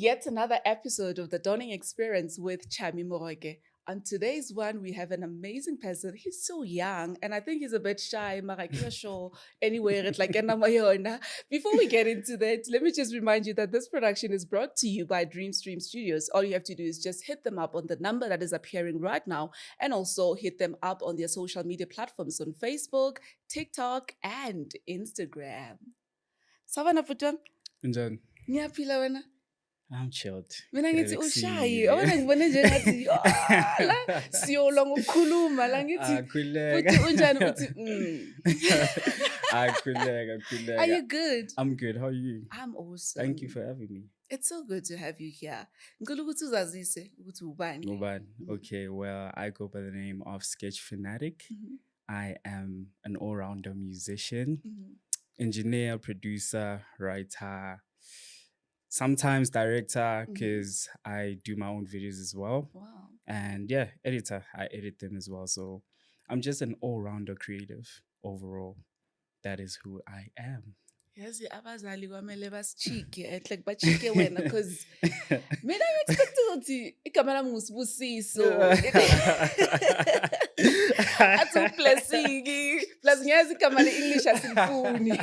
yet another episode of the Dawning Experience with Chami Morege. On today's one, we have an amazing person. He's so young, and I think he's a bit shy. Sure. Anyway, it's like before we get into that, let me just remind you that this production is brought to you by Dreamstream Studios. All you have to do is just hit them up on the number that is appearing right now, and also hit them up on their social media platforms on Facebook, TikTok, and Instagram. Savana Puton, Njani? ngiyaphila wena. I'm chilled. Mina ngithi ushayi awona ngibone njengathi la siyolwa ngokukhuluma la ngithi futhi unjani uthi Akhuleka. Are you good? I'm good. How are you? I'm awesome. Thank you for having me. It's so good to have you here. Ngicela ukuthi uzazise ukuthi ubani. Ubani. Okay, well, I go by the name of Sketch Phanadic. I am an all-rounder musician, engineer, producer, writer, sometimes director, because I do my own videos as well. Wow. And yeah, editor. I edit them as well. So I'm just an all-rounder creative overall. That is who I am. Yes, abazali kwamele basichike like bachike wena because mina expect ukuthi igama lami ngusibusiso. Athi blessing. Plus ngiyazi igama le-English asilifuni.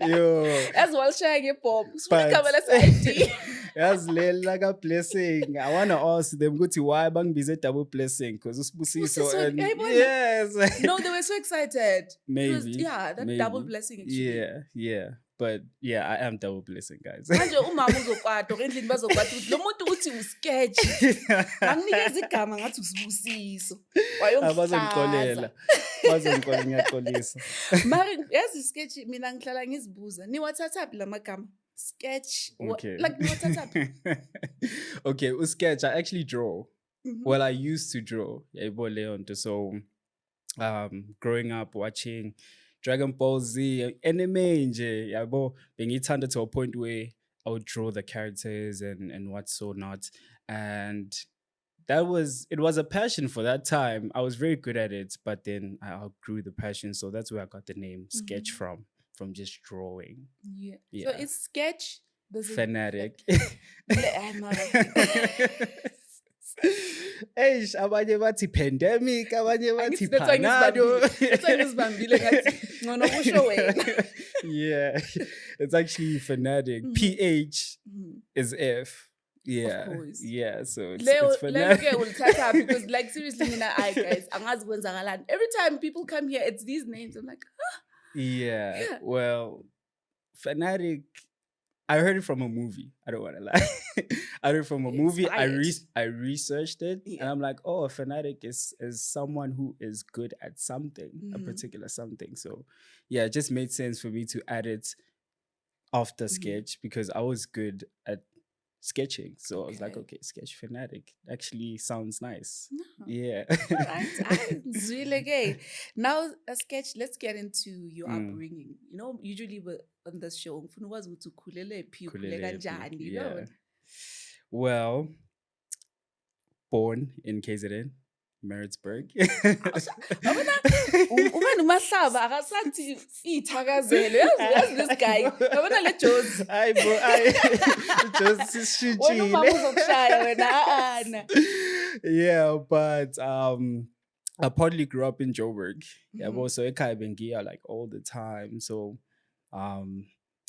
Yo. As well sharing a pop. Sifuna igama lesi-ID. Yes, like a blessing. I want to ask them why bangibize double blessing because usibusiso and yes. No, they were so excited. Maybe. Yeah, that maybe. double blessing actually. Yeah. But yeah, I am double blessing, guys. Manje umama uzokwata endlini bazokwata ukuthi lo muntu uthi usketch. Anginikeza igama ngathi usibusiso. Abazongixolela. Bazongixolela ngiyaxolisa. Mari yazi sketch mina ngihlala ngizibuza. Niwathatha la magama? Sketch. Okay. Like niwathatha? Okay, sketch I actually draw. Well, I used to draw. So growing up watching Dragon Ball Z, anime nje, yabo, bengithanda to a point where I would draw the characters and what so not. And it was a passion for that time. I was very good at it, but then I outgrew the passion. So that's where I got the name Sketch from just drawing. Yeah. So it's Sketch Phanadic. Eish, abanye bathi pandemic, abanye bathi panado. Yeah, it's actually Phanadic. PH is F. Yeah, of course. Yeah. So it's Phanadic. Because like seriously, guys, every time people come here, it's these names. I'm like, yeah. Well, Phanadic. I heard it from a movie. I don't want to lie. I heard it from a movie. I researched it, and I'm like, oh, a fanatic is someone who is good at something, a particular something. So, yeah, it just made sense for me to add it after sketch because I was good at sketching. So I was like, okay, Sketch Phanadic actually sounds nice. No. Yeah. Right. It's really gay. Now, a sketch. Let's get into your upbringing. You know, usually we're on this show. Well, born in KZN, Maritzburg. Mahlaba akasathi ithakazelo yazi this guy yabona le Jozi hayi bro Jozi sishutshile wena uma uzokushaya wena yeah, but I partly grew up in Joburg. Yabo, so ekhaya bengiya like all the time, so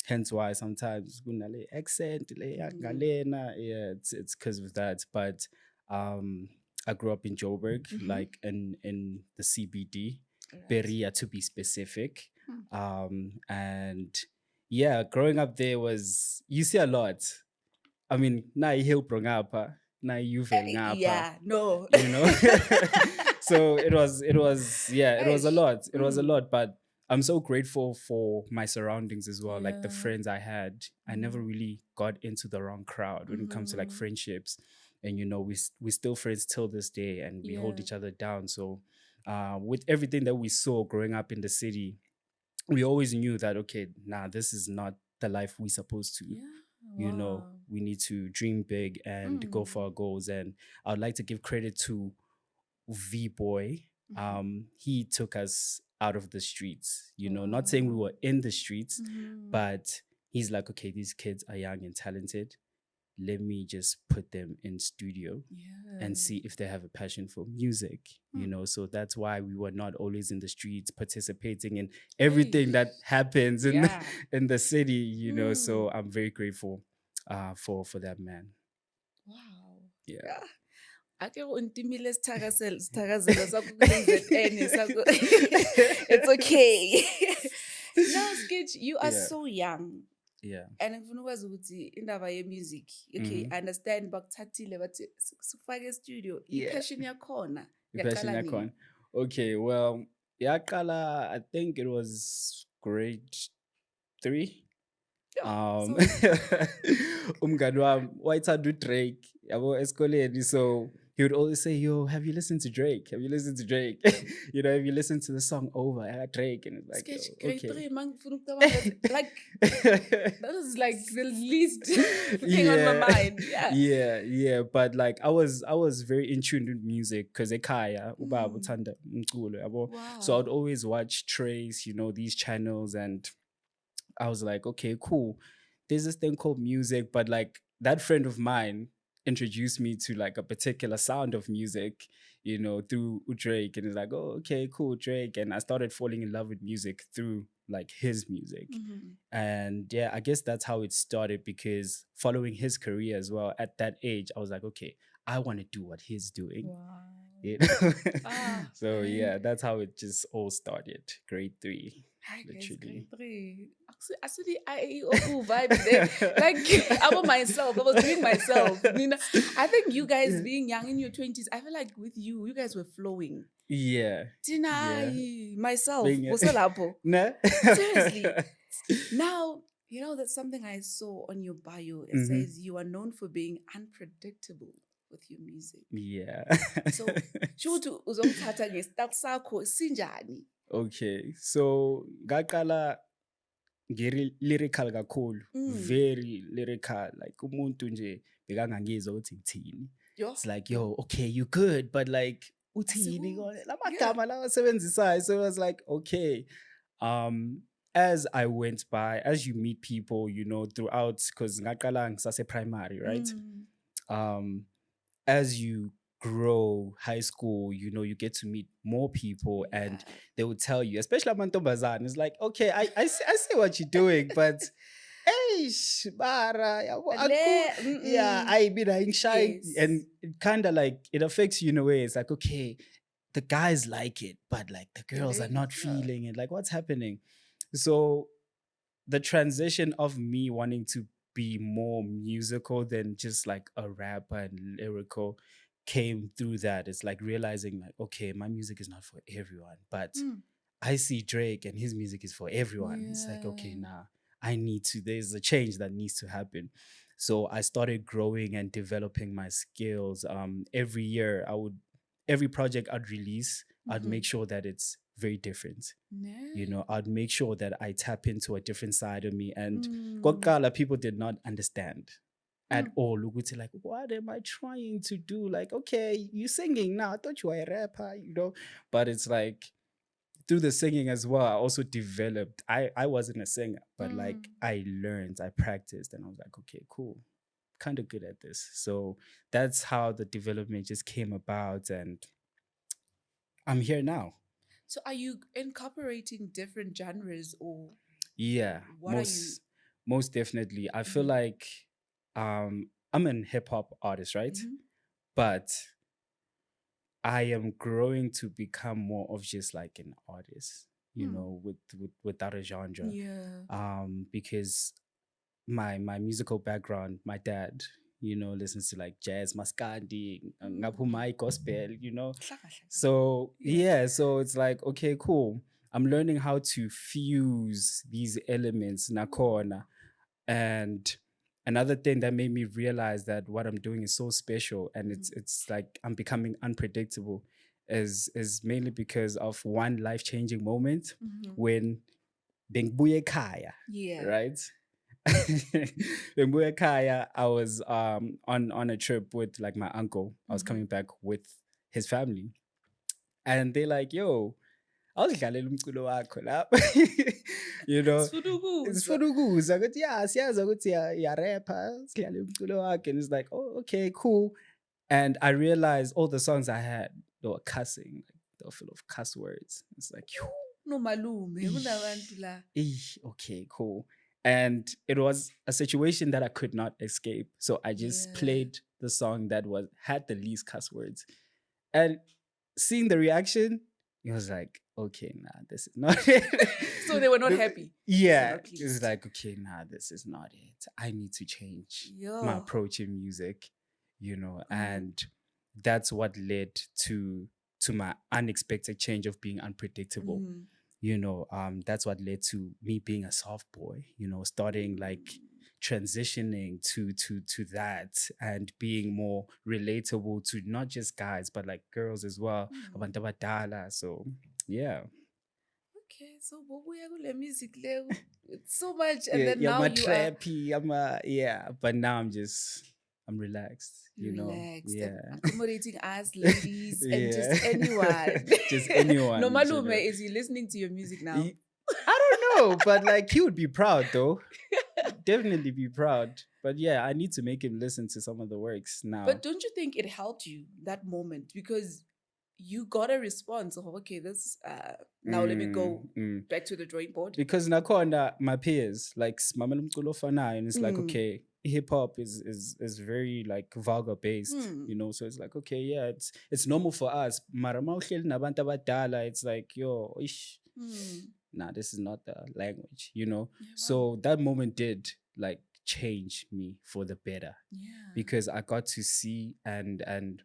hence why sometimes kunale accent le galena. Yeah, it's because of that. But I grew up in Joburg, like in the CBD, Beria to be specific. And yeah, growing up there you see a lot. I mean, na Hillbrong apa, na Juvel ngapa. Yeah, no. You know? So it was a lot. It was a lot, but I'm so grateful for my surroundings as well, like the friends I had. I never really got into the wrong crowd when it comes to like friendships. And, you know, we're still friends till this day and we hold each other down. So with everything that we saw growing up in the city, we always knew that, okay, this is not the life we're supposed to. Yeah. You know, we need to dream big and go for our goals. And I would like to give credit to V-Boy. He took us out of the streets, you know, not saying we were in the streets, but he's like, okay, these kids are young and talented. let me just put them in studio Yeah. and see if they have a passion for music, you know. So that's why we were not always in the streets participating in everything that happens in Yeah. in the city, you know. So I'm very grateful for that man. Wow. Yeah. Yeah. Ake untimile sithakazelo sakho kule ZN sakho. It's okay. Now, Sketch, you are Yeah. so young. Yeah. And ngifuna ukwazi ukuthi indaba ye-music, okay, I understand bakuthathile bathi sifake studio. Yeah. I-passion yakhona Passion yaqala nini? yakon. Okay, well, yaqala, I think it was grade 3. Yeah, so Umngani wami wayethanda uDrake yabo esikoleni, so he would always say, yo, have you listened to Drake? Have you listened to Drake? You know, have you listened to the song Over? I got Drake, and it's like, Sketch yo, grade okay. 3, man, ngifuna ukucabanga like that is like the least thing on my mind. Yeah. But like I was very in tune with music because ekhaya ubaba uthanda umculo yabo. So I'd Wow. always watch Trace, you know, these channels, and I was like, okay, cool. There's this thing called music, but like that friend of mine introduced me to like a particular sound of music, you know, through Drake. And it's like, oh, okay, cool, Drake. And I started falling in love with music through like his music. And yeah, I guess that's how it started, because following his career as well, at that age, I was like, okay, I want to do what he's doing. Wow. You know? So man. yeah, that's how it just all started. Grade 3. Hi guys, Literally. grade 3. Actually, I vibes there. Like about myself, I was doing myself. I think you guys being young in your 20s, I feel like with you, you guys were flowing. Yeah. Tina, myself, Being a- Bosalapo. No? Seriously. Now, you know, that's something I saw on your bio. It says you are known for being unpredictable with your music. Yeah. So, shutu uzongithatha ngesitatu sakho sinjani? Okay. So ngaqala lyrical kakhulu. Very lyrical. Like umuntu nje bekangangizwa ukuthi ngithini. It's like, yo, okay, you good, but like uthini kona? Lamagama lawa sebenzisayo. So I was like, okay. As I went by, as you meet people, you know, throughout, because ngaqala ngisase primary, right? As you grow high school, you know, you get to meet more people, and they will tell you, especially amantombazane, it's like, okay, I see what you're doing, but eish, bara, yeah, I mean, shy, and it kind of like it affects you in a way. It's like, okay, the guys like it, but like the girls are not feeling it. Like, what's happening? So the transition of me wanting to be more musical than just like a rapper and lyrical came through that. It's like realizing like, okay, my music is not for everyone, but I see Drake and his music is for everyone. It's like, okay, nah, there's a change that needs to happen. So I started growing and developing my skills. Every project I'd release, I'd make sure that it's very different. You know, I'd make sure that I tap into a different side of me. And Kokala, people did not understand at all. Ukuthi like, what am I trying to do? Like, okay, you singing now. I thought you were a rapper, you know. But it's like through the singing as well, I also developed. I wasn't a singer, but like I learned, I practiced, and I was like, okay, cool. Kind of good at this. So that's how the development just came about, and I'm here now. So are you incorporating different genres, or yeah, what are you? Most definitely. I feel like I'm an hip hop artist, right? But I am growing to become more of just like an artist, you know, without a genre. Yeah. Because my musical background, my dad, you know, listens to like jazz, maskandi, ngapumai gospel, you know. So yeah, so it's like, okay, cool. I'm learning how to fuse these elements, nakona. And another thing that made me realize that what I'm doing is so special, and it's like I'm becoming unpredictable, is mainly because of one life-changing moment when Bengbuye Kaya, right? Bengbuye Kaya, I was on a trip with like my uncle. I was coming back with his family, and they're like, yo, awudlalela umculo wakho lapha. You know, it's for ukuzwa ukuthi yeah siyazi ukuthi rapper sidlale umculo wakhe, and it's like, oh okay, cool. And I realized all the songs I had, they were cussing, like, they were full of cuss words. It's like, no malume kunabantu la. Okay, cool. And it was a situation that I could not escape, so I just played the song that had the least cuss words, and seeing the reaction, it was like, okay, nah, this is not it. So they were not happy. Yeah, it was like, okay, nah, this is not it. I need to change my approach in music, you know, and that's what led to my unexpected change of being unpredictable. You know, that's what led to me being a soft boy, you know, starting like transitioning to that and being more relatable to not just guys but like girls as well. Abantu abadala. So yeah. Okay, so bubuya kule music level, it's so much, and then now you trappy, but now I'm relaxed, you know. Yeah, accommodating us ladies and just anyone. Just anyone. No malume, is he listening to your music now? I don't know, but like he would be proud though. Definitely be proud. But yeah, I need to make him listen to some of the works now. But don't you think it helped you that moment, because you got a response of, okay, this now let me go back to the drawing board? Because nakhona my peers like mamela umculo ofanayo, and it's like, okay, hip hop is very like vulgar based, you know, so it's like, okay, yeah, it's normal for us. Mara mawuhleli nabantu abadala, it's like, yo, ish. Nah, this is not the language, you know. Yeah, wow. So that moment did like change me for the better, because I got to see and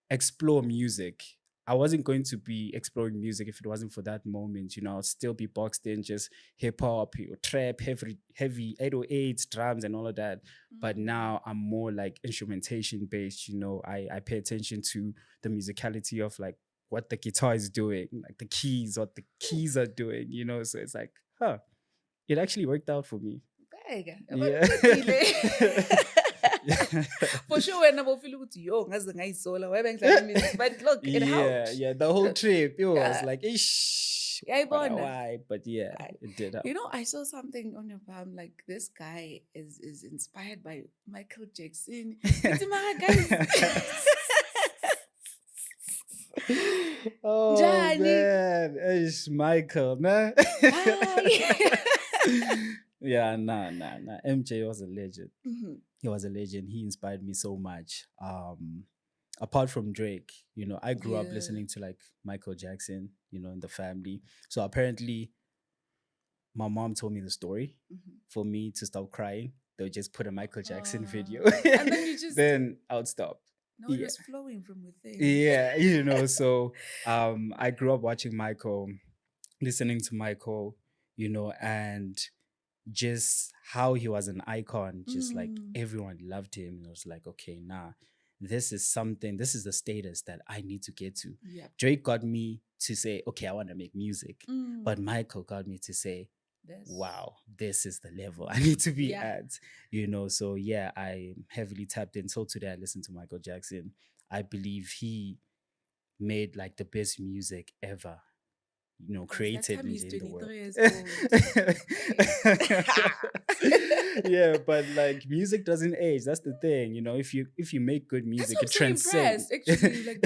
explore music. I wasn't going to be exploring music if it wasn't for that moment, you know. I'd still be boxed in just hip hop, trap, heavy 808s, drums, and all of that. But now I'm more like instrumentation based, you know. I pay attention to the musicality of like what the guitar is doing, like the keys, what the keys are doing, you know. So it's like, it actually worked out for me. Yeah. For sure, when I feel good, yo, but look, it helped. Yeah, the whole trip, it was like, ish. Why? But yeah, it did help. You know, I saw something on your palm, like this guy is inspired by Michael Jackson. It's my guys. Oh man, it's Michael, man. Yeah, nah. MJ was a legend. He was a legend. He inspired me so much. Apart from Drake, you know, I grew up listening to like Michael Jackson, you know, in the family. So apparently, my mom told me the story for me to stop crying. They would just put a Michael Jackson video, and then you just then I would stop. No, it was flowing from within. Yeah, you know, so I grew up watching Michael, listening to Michael, you know, and just how he was an icon, just like everyone loved him. It was like, okay, this is the status that I need to get to. Yeah. Drake got me to say, okay, I want to make music. But Michael got me to say, wow, this is the level I need to be at, you know. So yeah, I'm heavily tapped in. So today I listen to Michael Jackson. I believe he made like the best music ever, you know, created in the world. Yeah, but like music doesn't age. That's the thing, you know. If you make good music, it transcends. Actually, like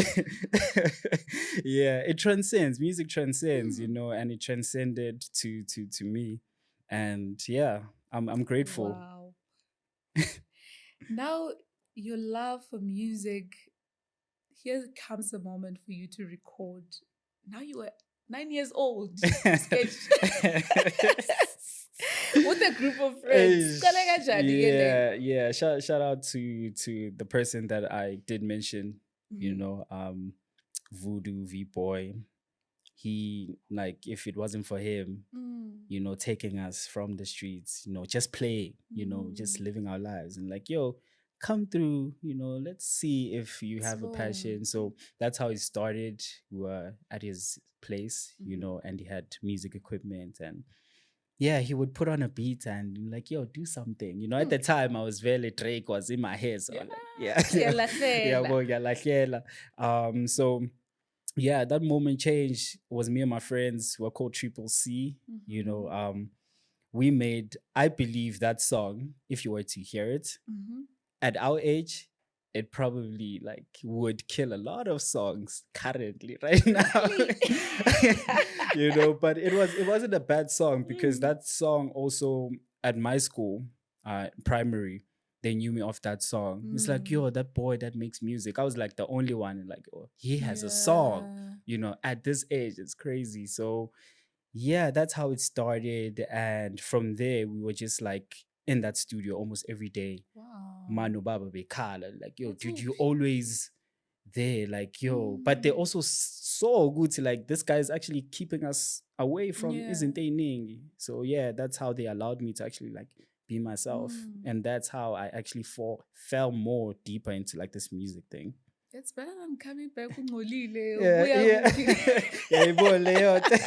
yeah, it transcends. Music transcends, you know, and it transcended to me, and yeah, I'm grateful. Wow. Now, your love for music. Here comes a moment for you to record. Now you are 9 years old. Sketch. With a group of friends. Yeah. Shout out to the person that I did mention, you know, Voodoo V-Boy. He, like, if it wasn't for him, you know, taking us from the streets, you know, just playing, you know, just living our lives, and like, yo, come through, you know, let's see if you have a passion. So that's how it started. We were at his place, you know, and he had music equipment, and yeah, he would put on a beat and like, yo, do something. You know, at the time I was very Drake was in my head. So like, so yeah, that moment change was me and my friends who were called Triple C. You Mm-hmm. know, we made, I believe, that song, if you were to hear it Mm-hmm. at our age, it probably like would kill a lot of songs currently right now. Really? You know, but it wasn't a bad song because Mm. that song also at my school, primary, they knew me off that song. It's like, Mm. yo, that boy that makes music. I was like the only one, like, oh, he has a song, Yeah. you know, at this age. It's crazy. So yeah, that's how it started. And from there, we were just like in that studio almost every day. Wow. Manu Baba Bekala, like, yo, That's dude, all. you always there, like, yo. But they Mm. also saw good, like, this guy's actually keeping us away from Yeah. isn't they ning. So yeah, that's how they allowed me to actually like be myself. Mm. And that's how I actually fell more deeper into like this music thing. It's better than coming back ungcolile Yeah, ubuya yeah. kuphi. Yayibona leyo nto.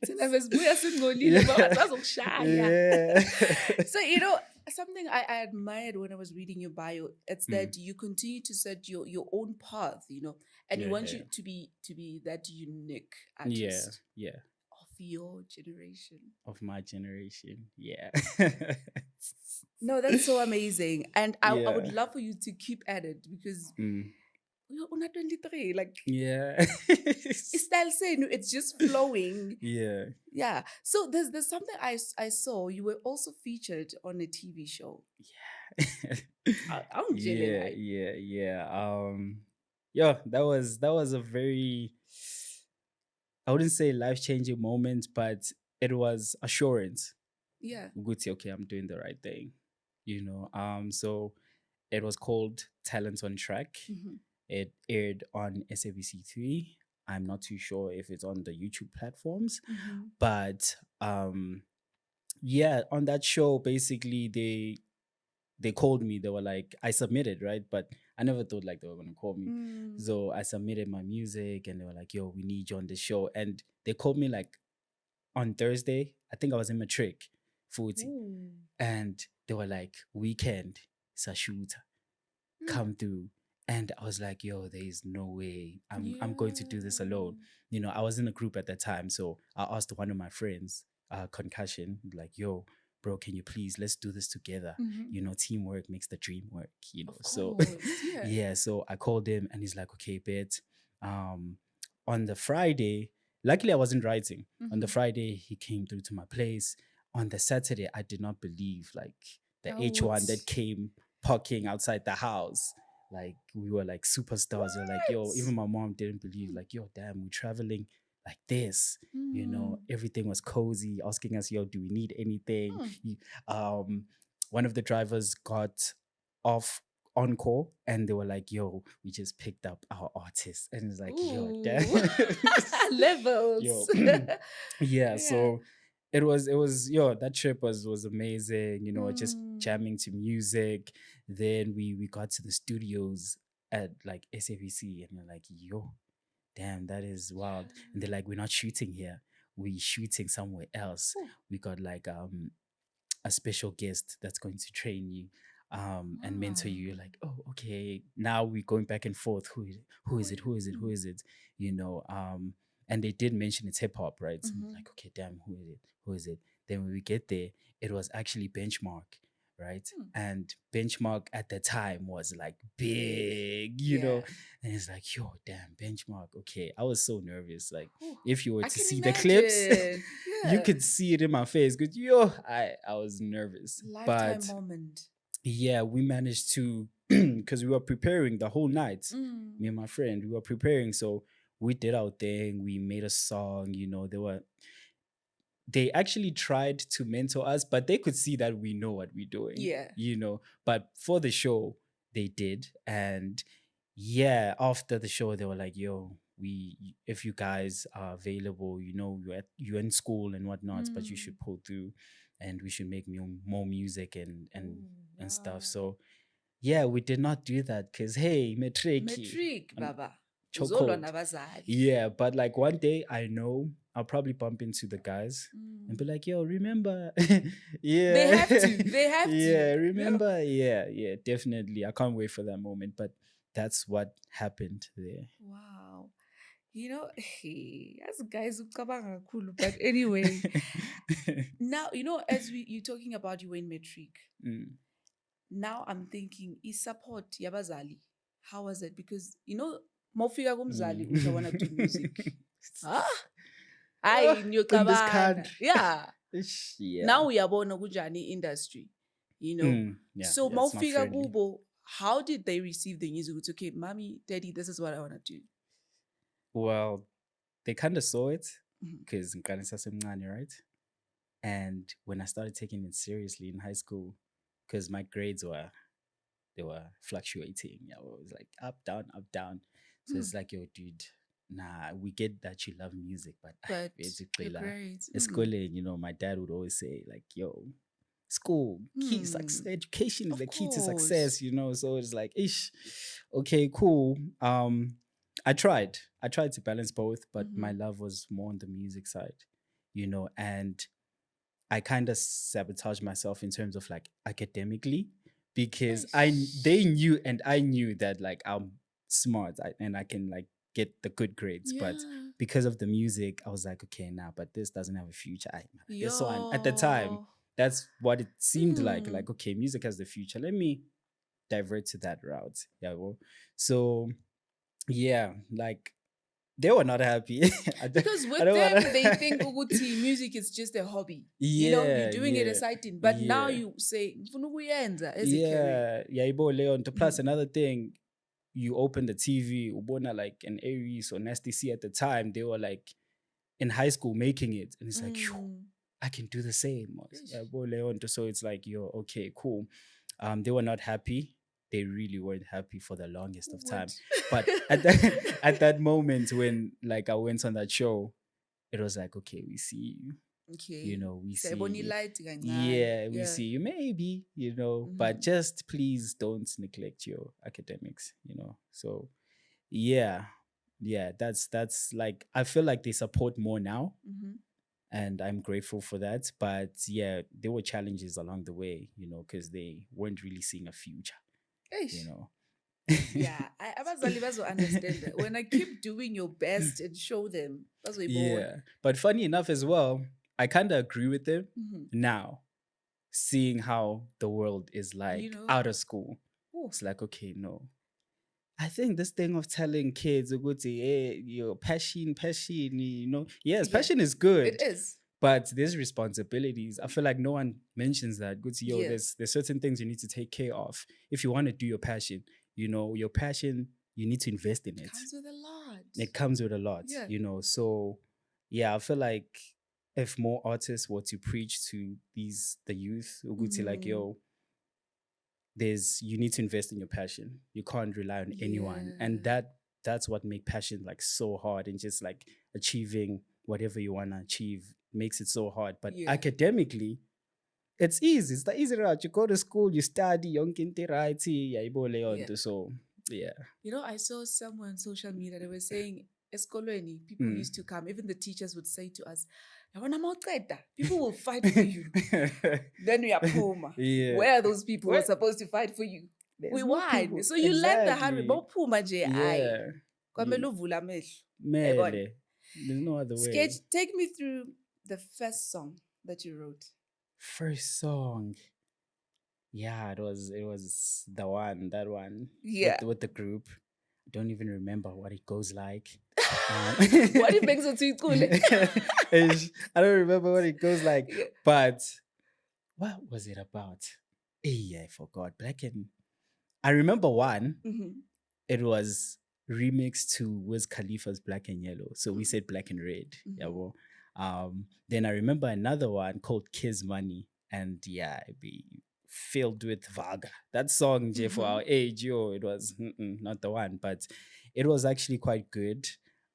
Thina besibuya singcolile Yeah. bazokushaya. Yeah. So something I admired when I was reading your bio, it's that you continue to set your own path, and you Yeah, want yeah. you to be that unique Yeah, artist yeah. of your generation. Of my generation. Yeah. No, that's so amazing. And I would Yeah. love for you to keep at it because Mm. you're una 23. Like Yeah. style senu, it's just flowing. Yeah. Yeah. So there's something I saw. You were also featured on a TV show. I'm Yeah, jelly. yeah, yeah. Yeah, that was a very, I wouldn't say life-changing moment, but it was assurance. Yeah. Good, okay, I'm doing the right thing. You know. So it was called Talent on Track. Mm-hmm. It aired on SABC3. I'm not too sure if it's on the YouTube platforms, Mm-hmm. but yeah, on that show, basically they called me. They were like, I submitted, right? But I never thought like they were gonna call me. Mm. So I submitted my music, and they were like, "Yo, we need you on the show." And they called me like on Thursday. I think I was in matric, 40, Ooh. and they were like, "Weekend, it's a shooter, Mm. come through." And I was like, "Yo, there is no way I'm going to do this alone." Yeah. You know, I was in a group at that time, so I asked one of my friends, Concussion, like, "Yo, bro, can you please let's do this together? Mm-hmm. You know, teamwork makes the dream work." You know, Of so course. Yeah. yeah. So I called him, and he's like, "Okay, bet." Um, on the Friday, luckily I wasn't writing. On the Mm-hmm. Friday, he came through to my place. On the Saturday, I did not believe like the That H1 would. that came parking outside the house. Like we were like superstars. We were like, yo, even What? my mom didn't believe, like, yo, damn, we're traveling like this. You know, Mm. everything was cozy, asking us, yo, do we need anything? Mm. One of the drivers got off on call, and they were like, yo, we just picked up our artist. And it's like, yo, damn. Ooh. Yo. Levels. Yeah, Yeah. so it was yo, that trip was amazing, you know, just Mm. jamming to music. Then we got to the studios at like SABC, and they're like, yo, damn, that is wild. And they're like, we're not shooting here, we're shooting somewhere else. Ooh. We got like a special guest that's going to train you and mentor you. You're Wow. like, oh, okay, now we're going back and forth. Who is it, who is it, who Mm. is it, you know. And they did mention it's hip-hop, right? And Mm-hmm. like, okay, damn, who is it, who is it? Then when we get there, it was actually Benchmark, right? Mm. And Benchmark at the time was like big, you Yeah. know. And it's like, yo, damn, Benchmark. Okay, I was so nervous. Like, Ooh. if you were I to can see the clips, imagine. you Yeah. could see it in my face. Because yo, I was nervous. Lifetime But moment. yeah, we managed to, because we were preparing the whole night. Mm. Me and my friend, we were preparing. So we did our thing. We made a song. You know, they actually tried to mentor us, but they could see that we know what we're doing. Yeah. You know, but for the show, they did. And yeah, after the show, they were like, "Yo, if you guys are available, you know, you're in school and whatnot, but you Mm. should pull through, and we should make more music and Ooh, and stuff." wow. So yeah, we did not do that because hey, metric Matric, and Baba. Uzolwa chokehold. nabazali. Yeah, but like one day I know I'll probably bump into the guys and Mm. be like, "Yo, remember?" They Yeah, have to. They have yeah, to. Yeah. remember? Yeah, yeah, definitely. I can't wait for that moment. But that's what happened there. Wow. You know, as guys ucabanga kakhulu, but anyway, now as you're talking about you in matric. Mm. Now I'm thinking, is support yabazali? How was it? Because mawufika kumzali uthi I want to do music. Ah, hayi In this niyocabana. country. Yeah. Yeah. Now uyabona kunjani industry. Yeah, So yeah, it's not mawufika friendly. kubo, how did they receive the news? It's okay, mommy, daddy, this is what I want to do. Well, they kind of saw it Mhm. because right? And when I started taking it seriously in high school, because my grades they were fluctuating. Yeah, it was like up, down, up, down. So it's like, yo, dude, nah, we get that you love music, but But basically, your grades. schooling, my dad would always say, like, yo, school, key success, education is Of the key to course. success, So it's like, ish, okay, cool. I tried to balance both, but my love was more on the music side, and I kind of sabotaged myself in terms of like academically because they knew and I knew that like I'm smart and I can like get the good grades, but Yeah. because of the music, I was like, okay, nah, but this doesn't have a future. This one at the time, that's what it seemed like. Like, okay, music has the future. Let me divert to that route. Yeah, well, so yeah, like they were not happy. Because with I don't them, wanna... they think Uguti music is just a hobby. Yeah, You're doing it yeah, as side thing. But now yeah. you say, "Ngifuna ukuyenza as a career." Yeah, Ibo Leon. Plus another thing, you open the TV, ubona like an Aries or Nasty C at the time, they were like in high school making it. And it's like, phew, I can do the same. Yeah, Ibo Leon. So it's like, yo, okay, cool. They were not happy. They really weren't happy for the longest of time. But at that moment when like I went on that show, it was like, okay, we see you. Okay. We see you. Light, Yeah, we see you maybe, but Mhm. just please don't neglect your academics, So yeah, that's like I feel like they support more now Mhm. and I'm grateful for that. But yeah, there were challenges along the way, because they weren't really seeing a future, you Eish. know. Yeah, abazali understand that. When I keep doing your best and show them, Yeah. But funny enough as well, I kind of agree with them Mhm. now, seeing how the world is like out of school. Ooh. It's like, okay, no. I think this thing of telling kids, hey, your passion, yes, Yeah, passion is good. it is. But there's responsibilities. I feel like no one mentions that. Good, yo, Yes. there's certain things you need to take care of. If you want to do your passion, your passion, you need to invest in it. Comes with a lot. It comes with a lot, Yeah. So yeah, I feel like if more artists were to preach to the youth, like, yo, you need to invest in your passion. You can't rely on anyone. And that's what makes passion like so hard, and just like achieving whatever you want to achieve makes it so hard. But academically, it's easy. It's the easy route. You go to school, you study, so yeah. I saw someone on social media, they were saying, eskolweni, people used to come, even the teachers would say to us, people will fight for you. Then we are Puma. Yeah. Where are those people who are supposed to fight for you? We no won. people. So you left the hurry. Exactly. Yeah. Mele. There's no other Sketch, way. take me through the first song that you wrote. First song. Yeah, it was that one. Yeah. With the group. I don't even remember what it goes like. What it makes it to I don't remember what it goes like. Yeah. But what was it about? Hey, I forgot. I remember one. Mhm. It was remixed to Wiz Khalifa's Black and Yellow. So we said Black and Red. Yeah, well. Then I remember another one called Kiss Money. And yeah, it'd be filled with Vaga. That song, Jay, for our age, it was not the one, but it was actually quite good.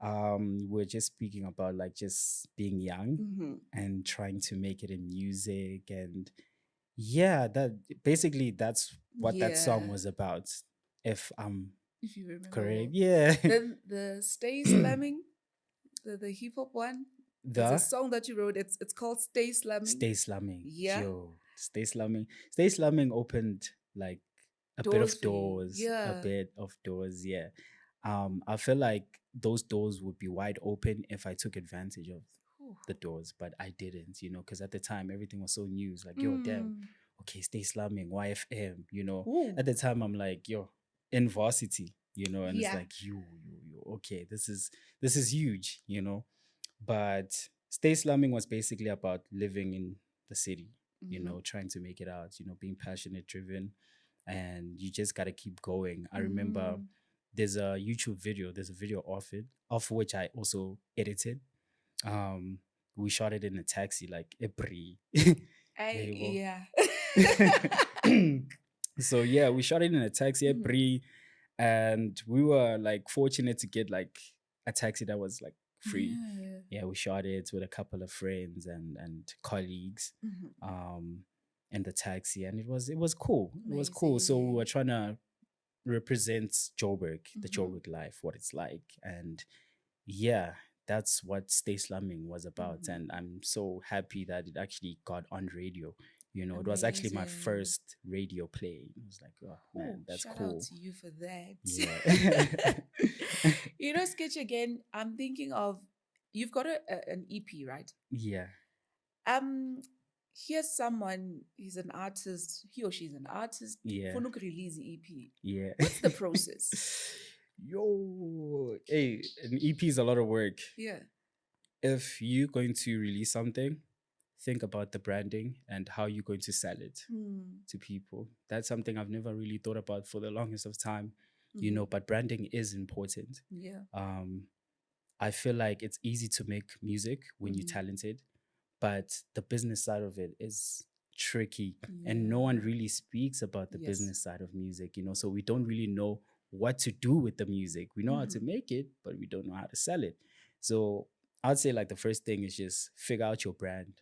We're just speaking about like just being young and trying to make it in music. And yeah, that's what that song was about. If you remember. correct, yeah. Then the Stay Slamming, the hip hop one. There's a song that you wrote. It's called Stay Slamming. Stay Slamming. Yeah. Yo, Stay Slamming. Stay Slamming opened like a bit of doors. Yeah. A bit of doors, yeah. I feel like those doors would be wide open if I took advantage of Ooh. the doors, but I didn't, because at the time everything was so new. It's like, yo, damn, okay, stay slumming, YFM, Ooh. At the time I'm like, yo, in varsity, and it's Yeah. like you, okay, this is huge, But stay slumming was basically about living in the city, trying to make it out, being passionate, driven, and you just gotta keep going. I remember there's a video of it, of which I also edited. We shot it in a taxi, like every Yeah. So yeah, we shot it in a taxi every, and we were like fortunate to get like a taxi that was like free. Yeah, we shot it with a couple of friends and colleagues in the taxi, and it was cool. It was cool. So we were trying to represent Joburg, the Joburg life, what it's like. And yeah, that's what Stay Slumming was about. And I'm so happy that it actually got on radio. It was actually my first radio play. It was like, oh man, that's shout cool. out to you for that. Yeah. Sketch again, I'm thinking of, you've got an EP, right? Yeah. Here's someone, he's an artist, he or she's an artist. Yeah. For release the EP. Yeah. What's the process? Yo, hey, an EP is a lot of work. Yeah. If you're going to release something, think about the branding and how you're going to sell it to people. That's something I've never really thought about for the longest of time, but branding is important. Yeah. I feel like it's easy to make music when you're talented, but the business side of it is tricky, and no one really speaks about the business side of music, so we don't really know what to do with the music. We know how to make it, but we don't know how to sell it. So I'd say like the first thing is just figure out your brand.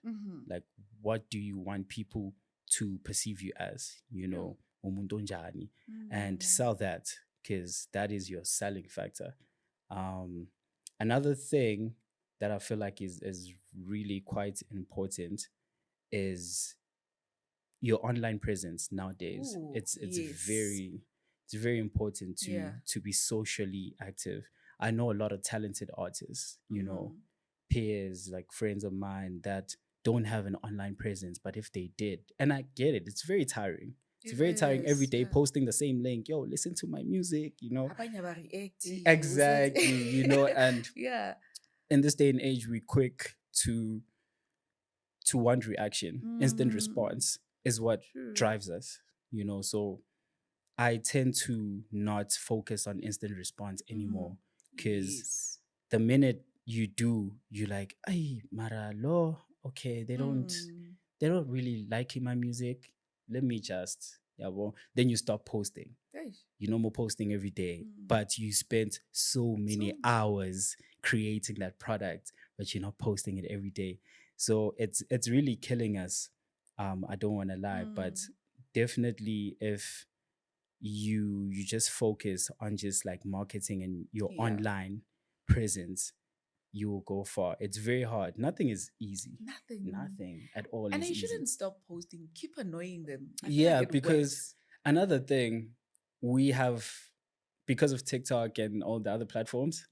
Like, what do you want people to perceive you as, umuntu onjani, and sell that, because that is your selling factor. Another thing that I feel like is really quite important is your online presence nowadays. Ooh, It's very important to be socially active. I know a lot of talented artists, peers, like friends of mine, that don't have an online presence, but if they did, and I get it, it's very tiring. It's very tiring every day posting the same link. Yo, listen to my music, Exactly, and yeah, in this day and age, we're quick to want reaction. Instant response is what drives us, so I tend to not focus on instant response anymore, because the minute you do, you're like, ay, mara lo, okay, they don't really like my music. Let me just, then you stop posting. More posting every day, but you spent so many hours creating that product, but you're not posting it every day. So it's really killing us. I don't want to lie, but definitely if you just focus on just like marketing and your online presence, you will go far. It's very hard. Nothing is easy. Nothing at all. And is you easy. shouldn't stop posting. Keep annoying them. Yeah, because another thing we have, because of TikTok and all the other platforms,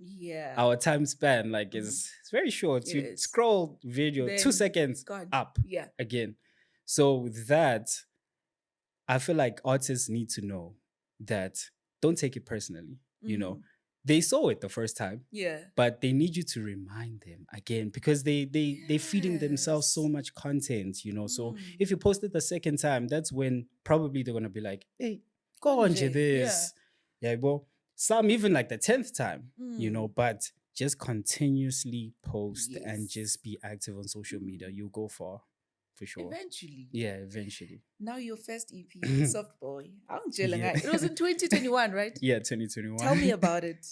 our time span is it's very short. You scroll video, then 2 seconds up again. So with that, I feel like artists need to know that don't take it personally. They saw it the first time, but they need you to remind them again, because they're feeding themselves so much content. So if you post it the second time, that's when probably they're gonna be like, hey, go on to this. Well, some even like the 10th time, but just continuously post and just be active on social media. You'll go far. For sure. Eventually. Yeah, eventually. Now your first EP, Soft Boy. It was in 2021, right? Yeah, 2021. Tell me about it.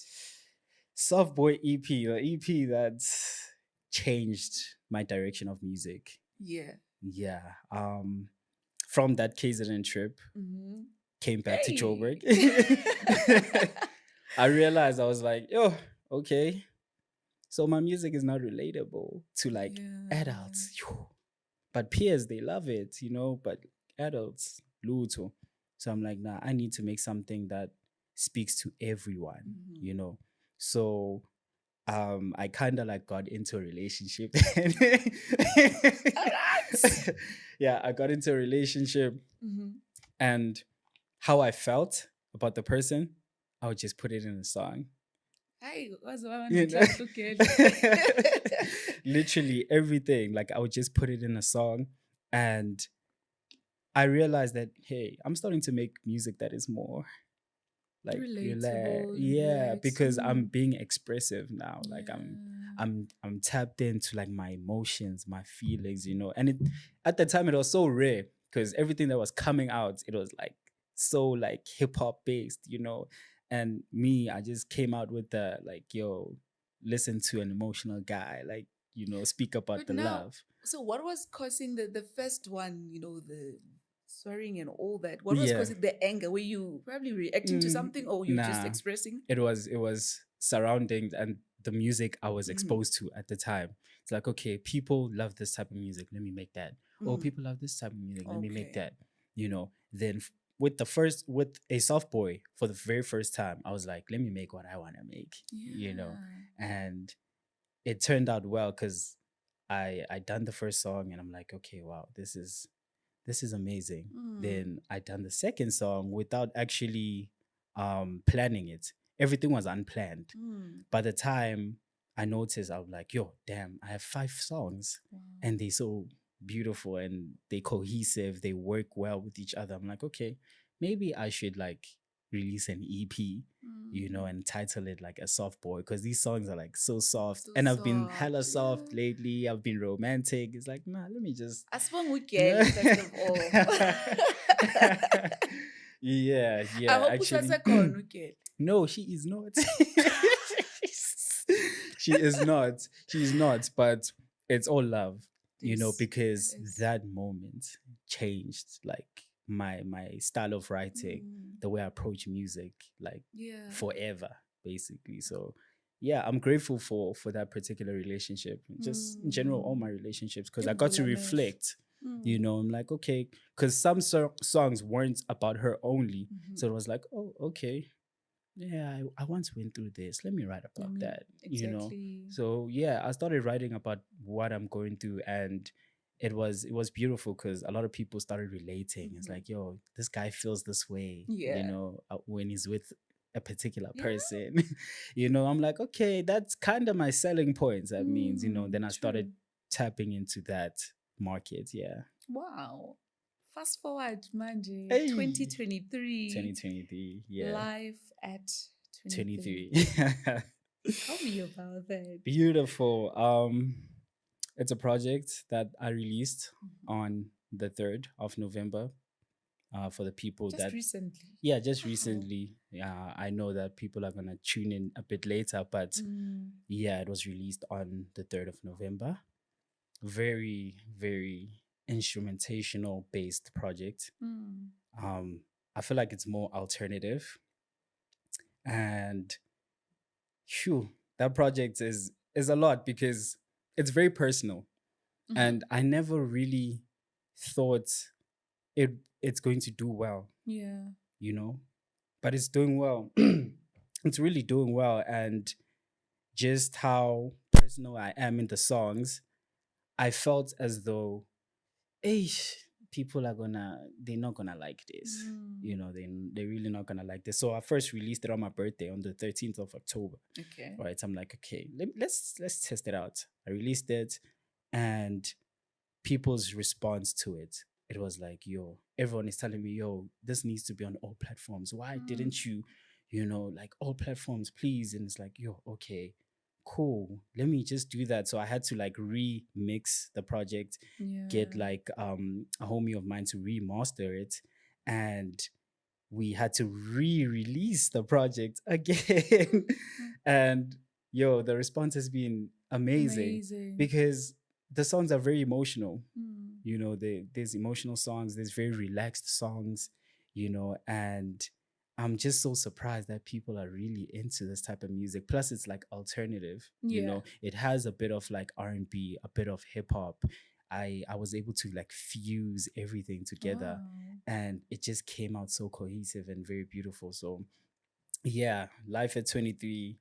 Soft Boy EP, the EP that changed my direction of music. Yeah. Yeah. From that KZN trip, came back to Joburg. I realized, I was like, yo, okay. So my music is not relatable to like adults. But peers, they love it, but adults, luto. So I'm like, nah, I need to make something that speaks to everyone, So I kind of like got into a relationship. All right. Yeah, I got into a relationship, Mm-hmm. and how I felt about the person, I would just put it in a song. Hey, what's the one You who know? clapped again? Literally everything. Like I would just put it in a song, and I realized that hey, I'm starting to make music that is more like Relatable, yeah, relax. because I'm being expressive now. Like Yeah. I'm tapped into like my emotions, my feelings, you know. And at the time it was so rare because everything that was coming out, it was like so like hip hop based, you know. And me, I just came out with the like, yo, listen to an emotional guy, like, you know, speak about But the now, love. so what was causing the first one, the swearing and all that? What was Yeah. causing the anger? Were you probably reacting to Mm, something or you just nah. expressing? It was surrounding and the music I was Mm-hmm. exposed to at the time. It's like, okay, people love this type of music, let me make that. Oh, Mm-hmm. people love this type of music, let me make Okay. that. You know, then with a soft boy for the very first time, I was like, let me make what I want to make, you know. Yeah. And it turned out well because I done the first song and I'm like, okay, wow, this is amazing. Mm. Then I done the second song without actually planning it. Everything was unplanned. Mm. By the time I noticed, I was like, yo, damn, I have 5 songs Wow. and they so beautiful and they cohesive, they work well with each other. I'm like, okay, maybe I should like release an EP, you know, Mm. and title it like a soft boy because these songs are like so soft. So And I've been soft. hella soft Yeah. lately. I've been romantic. It's like, nah, let me just Asibonga you know? ugele first of all. Yeah, I yeah, hope actually. usasekhona ugele. No, she is not. She is not. She is not, but it's all love, you know, It because is. that moment changed like my style of writing, Mm. the way I approach music, like Yeah. forever, basically. So yeah, I'm grateful for that particular relationship. Just in general, all my Mm. relationships, because I got to Ivula amehlo. reflect. You Mm. know, I'm like, okay, because some songs weren't about her only. Mhm. So it was like, oh, okay, yeah, I once went through this. Let me write I about mean, that, you know? exactly. So yeah, I started writing about what I'm going through, and it was beautiful because a lot of people started relating. It's Mhm. like, yo, this guy feels this way, you Yeah. know, when he's with a particular Yeah. person. You know, I'm like, okay, that's kind of my selling points. That means, you know, then I started True. tapping into that market. Yeah. Wow. Fast forward, manje, Hey, 2023, 2023. Yeah. life at 23. 23. Tell me about that. Beautiful. It's a project that I released Mhm. on the 3rd of November. For the people Just that, recently. yeah, just Wow. recently. I know that people are gonna tune in a bit later, but Mm. yeah, it was released on the 3rd of November. Very, very instrumentational based project. Mm. Um, I feel like it's more alternative, and phew, that project is a lot because it's very personal, Mhm. and I never really thought it it's going to do well, Yeah. you know, but it's doing well. It's really doing well, and just how personal I am in the songs, I felt as though, hey, people are they're not gonna like this. You Mm. know, they're really not gonna like this. So I first released it on my birthday on the 13th of October. Okay. Right. I'm like, okay, let's test it out. I released it, and people's response to it, it was like, yo, everyone is telling me, yo, this needs to be on all platforms. Why Mm. didn't you, you know, like all platforms, please? And it's like, yo, okay, cool. Let me just do that. So I had to like remix the project, get Yeah. like a homie of mine to remaster it. And we had to re-release the project again. Mhm. And yo, the response has been amazing Amazing. because the songs are very emotional. Mm. You know, there's emotional songs, there's very relaxed songs, you know, and I'm just so surprised that people are really into this type of music. Plus, it's like alternative, you Yeah. know, it has a bit of like R&B, a bit of hip hop. I was able to like fuse everything together, Wow. and it just came out so cohesive and very beautiful. So yeah, life at 23.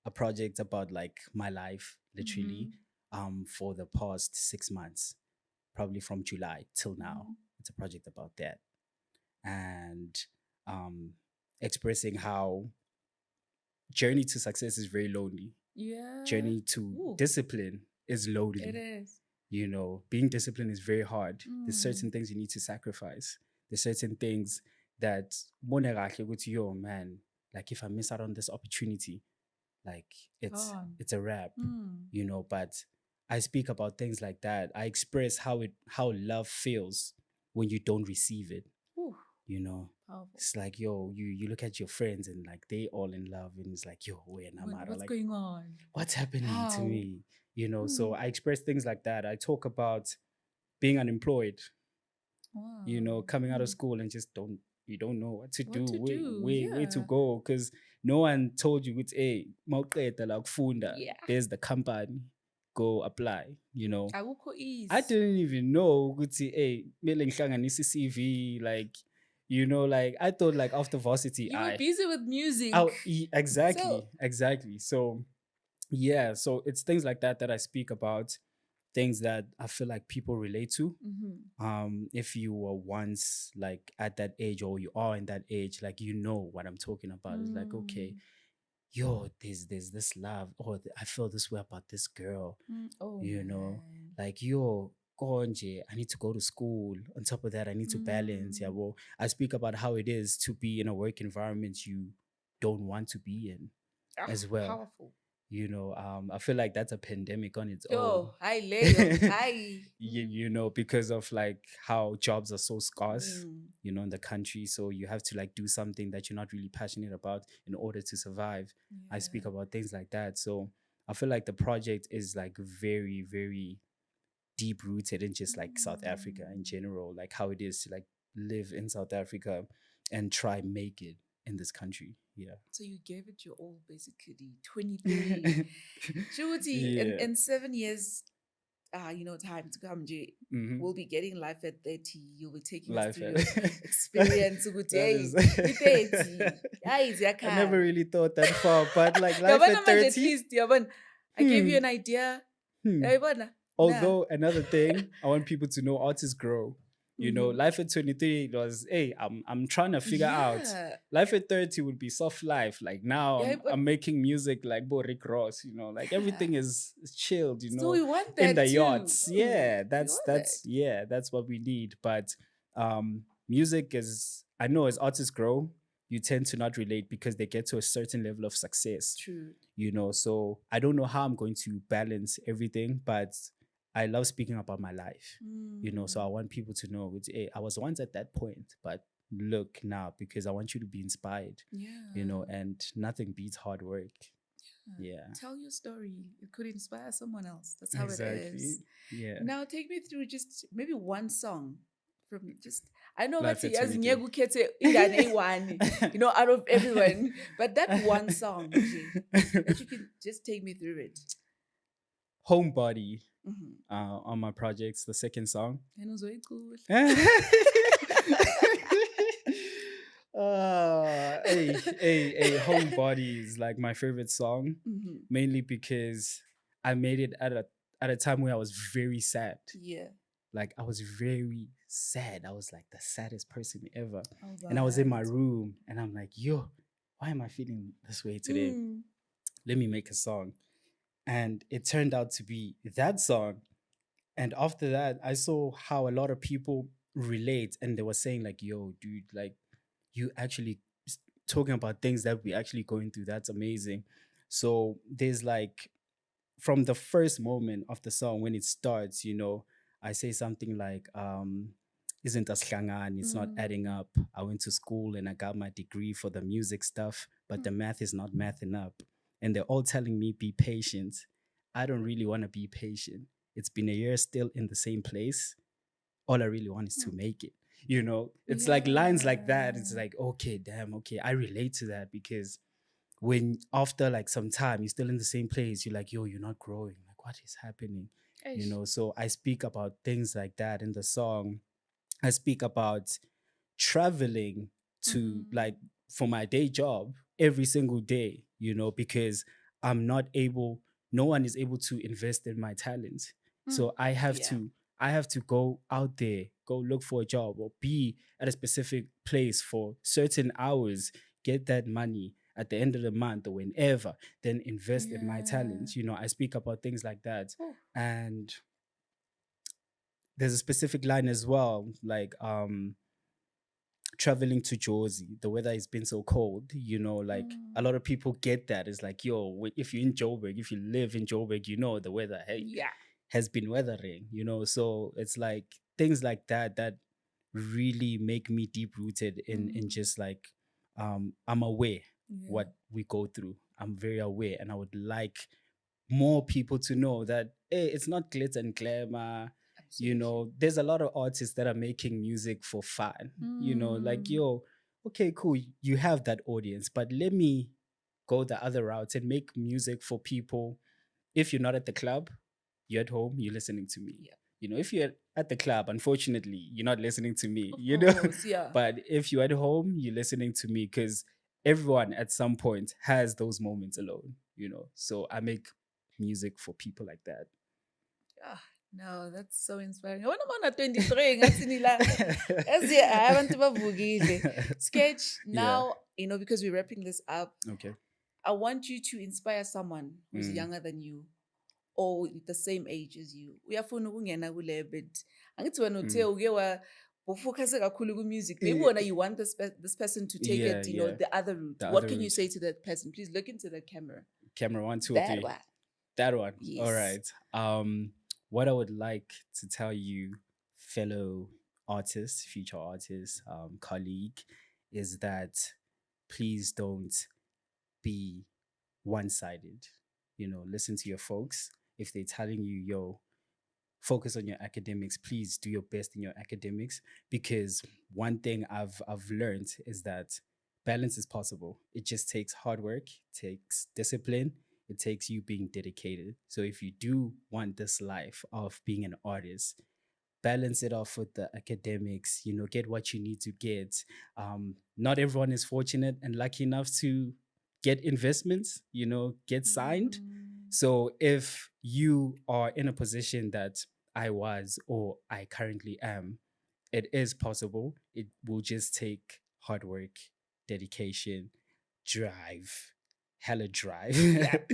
a project about like my life, literally, for the past 6 months, probably from July till now. It's a project about that. And expressing how journey to success is very lonely. Yeah. Journey to discipline is lonely. It is. You know, being disciplined is very hard. There's certain things you need to sacrifice. There's certain things that yo, man, like if I miss out on this opportunity, like it's a wrap, you know. But I speak about things like that. I express how love feels when you don't receive it. Ooh. You know, Powerful. it's like, yo, you look at your friends and like they all in love, and it's like, yo, What's like, going on? What's happening to How? me? You know, so I express things like that. I talk about being unemployed. Wow. You know, coming out of school and just don't know what to do, where to Yeah. go, because no one told you it's a Yeah. there's the company, go apply. You know, Ease. I didn't even know hey, CV, like, you know, like I thought like after varsity you were busy with music. Exactly. So yeah, so it's things like that that I speak about, things that I feel like people relate to. If you were once like at that age, or you are in that age, like, you know what I'm talking about. It's like, okay, yo, there's this love, or I feel this way about this girl. You know, like, yo, konje, I need to go to school. On top of that, I need to balance. Yeah, well, I speak about how it is to be in a work environment you don't want to be in as well. Powerful. You know, I feel like that's a pandemic on its own. Oh, hi, Leo. Hi. You know, because of like how jobs are so scarce, you know, in the country. So you have to like do something that you're not really passionate about in order to survive. I speak about things like that. So I feel like the project is like very, very deep rooted in just like South Africa in general, like how it is to like live in South Africa and try make it in this country. Yeah. So you gave it your all, basically. 23. Shuti, in 7 years, you know, time to come, we'll be getting life at 30. You'll be taking us through your experience. I never really thought that far, but like life at 30. At least, I gave you an idea. Although another thing, I want people to know, artists grow. You know, life at 23 was, hey, I'm trying to figure out. Life at 30 would be soft life. Like now I'm making music like Rick Ross, you know, like everything is chilled, you know. So we want that in the too. yachts. Yeah, that's what we need. But music is, I know as artists grow, you tend to not relate because they get to a certain level of success. True. You know, so I don't know how I'm going to balance everything, but I love speaking about my life, you know, so I want people to know, hey, I was once at that point, but look now, because I want you to be inspired, you know, and nothing beats hard work. Yeah. Tell your story. It could inspire someone else. That's how it is. Yeah. Now take me through just maybe one song from just, I know Life that at 23. You know, out of everyone, but that one song that you can just take me through it. Homebody. On my projects, the second song. Homebody is like my favorite song, mainly because I made it at a time where I was very sad. Yeah. Like I was very sad. I was like the saddest person ever. And I was in my room and I'm like, yo, why am I feeling this way today? Let me make a song. And it turned out to be that song. And after that, I saw how a lot of people relate, and they were saying like, yo, dude, like you actually talking about things that we actually going through. That's amazing. So there's like, from the first moment of the song when it starts, you know, I say something like, isn't us hlangan, it's not adding up. I went to school and I got my degree for the music stuff, but the math is not mathing up. And they're all telling me, be patient. I don't really want to be patient. It's been a year still in the same place. All I really want is to make it. You know, it's like lines like that. It's like, okay, damn, okay, I relate to that, because when after like some time you're still in the same place, you're like, yo, you're not growing. Like, what is happening? You know, so I speak about things like that in the song. I speak about traveling to like for my day job every single day, you know, because no one is able to invest in my talent. So I have to go out there, go look for a job or be at a specific place for certain hours, get that money at the end of the month or whenever, then invest in my talents. I speak about things like that. And there's a specific line as well, like traveling to Jersey, the weather has been so cold, like a lot of people get that. It's like, yo, if you're in Joburg, if you live in Joburg, the weather has been weathering, so it's like things like that that really make me deep rooted in just like I'm aware what we go through. I'm very aware, and I would like more people to know that, hey, it's not glitz and glamour. There's a lot of artists that are making music for fun. Like, yo, okay, cool, you have that audience, but let me go the other route and make music for people. If you're not at the club, you're at home, you're listening to me. If you're at the club, unfortunately, you're not listening to me, Course, But if you're at home, you're listening to me, because everyone at some point has those moments alone, So I make music for people like that. No, that's so inspiring. I want to 23. I want to Sketch now, because we're wrapping this up. Okay. I want you to inspire someone who's younger than you or the same age as you. Uyafuna ukungena kule bit. Angithi wena uthe uke wa ufocus kakhulu ku music. Maybe when you want this person to take it, the other route. What can you say to that person? Please look into the camera. Camera 1, 2, that 3. One. That one. Yes. All right. What I would like to tell you, fellow artists, future artists, colleague, is that please don't be one-sided. Listen to your folks. If they're telling you, yo, focus on your academics, please do your best in your academics, because one thing I've learned is that balance is possible. It just takes hard work, takes discipline, it takes you being dedicated. So if you do want this life of being an artist, balance it off with the academics, get what you need to get. Not everyone is fortunate and lucky enough to get investments, get signed. So if you are in a position that I was or I currently am, it is possible. It will just take hard work, dedication, hella drive,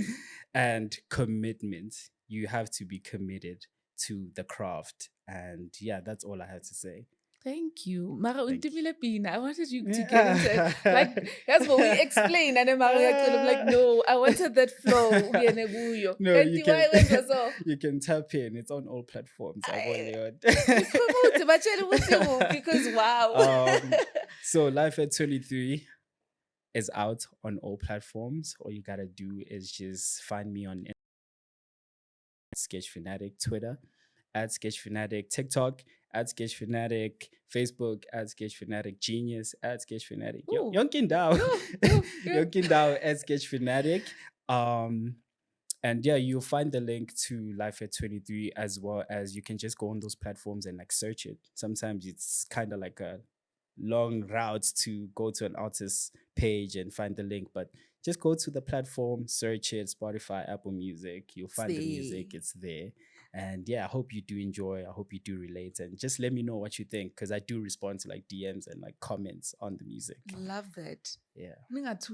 and commitment. You have to be committed to the craft. And that's all I have to say. Thank you. Mara untimile pina. I wanted you to get into it. Like, that's what we explain. And then Mara I'm like, no, I wanted that flow. No, you can tap in. It's on all platforms. Because wow. So Life at 23 is out on all platforms. All you gotta do is just find me on Sketch Phanadic, Twitter @Sketch Phanadic, TikTok @Sketch Phanadic, Facebook @Sketch Phanadic, Genius @Sketch Phanadic, Yonkindao Yonkindao @Sketch Phanadic. And you'll find the link to Life at 23, as well as you can just go on those platforms and like search it. Sometimes it's kind of like a long route to go to an artist's page and find the link, but just go to the platform, search it, Spotify, Apple Music, you'll find the music, it's there. And I hope you do enjoy, I hope you do relate, and just let me know what you think, because I do respond to like DMs and like comments on the music. Love that. Yeah. Sketch,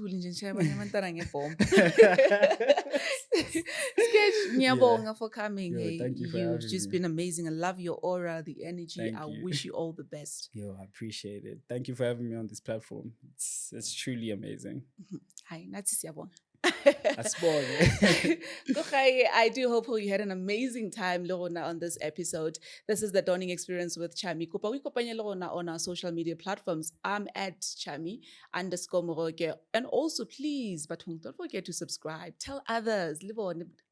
ngiyabonga for coming. Thank you for You've having just me. been amazing. I love your aura, the energy. Thank I you. wish you all the best. I appreciate it. Thank you for having me on this platform. It's truly amazing. Hi, nathi siyabonga. Asibonge. I do hope you had an amazing time Lorona on this episode. This is the Dawning Experience with Chami. Kopa we kopanye Lorona on our social media platforms. I'm at Chami_Moroke. And also please, but don't forget to subscribe. Tell others,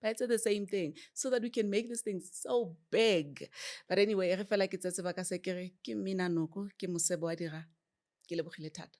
better the same thing, so that we can make this thing so big. But anyway, I feel like it's a sebaka sekere ke mina noko ke mosebo wa dira. Ke lebogile thata.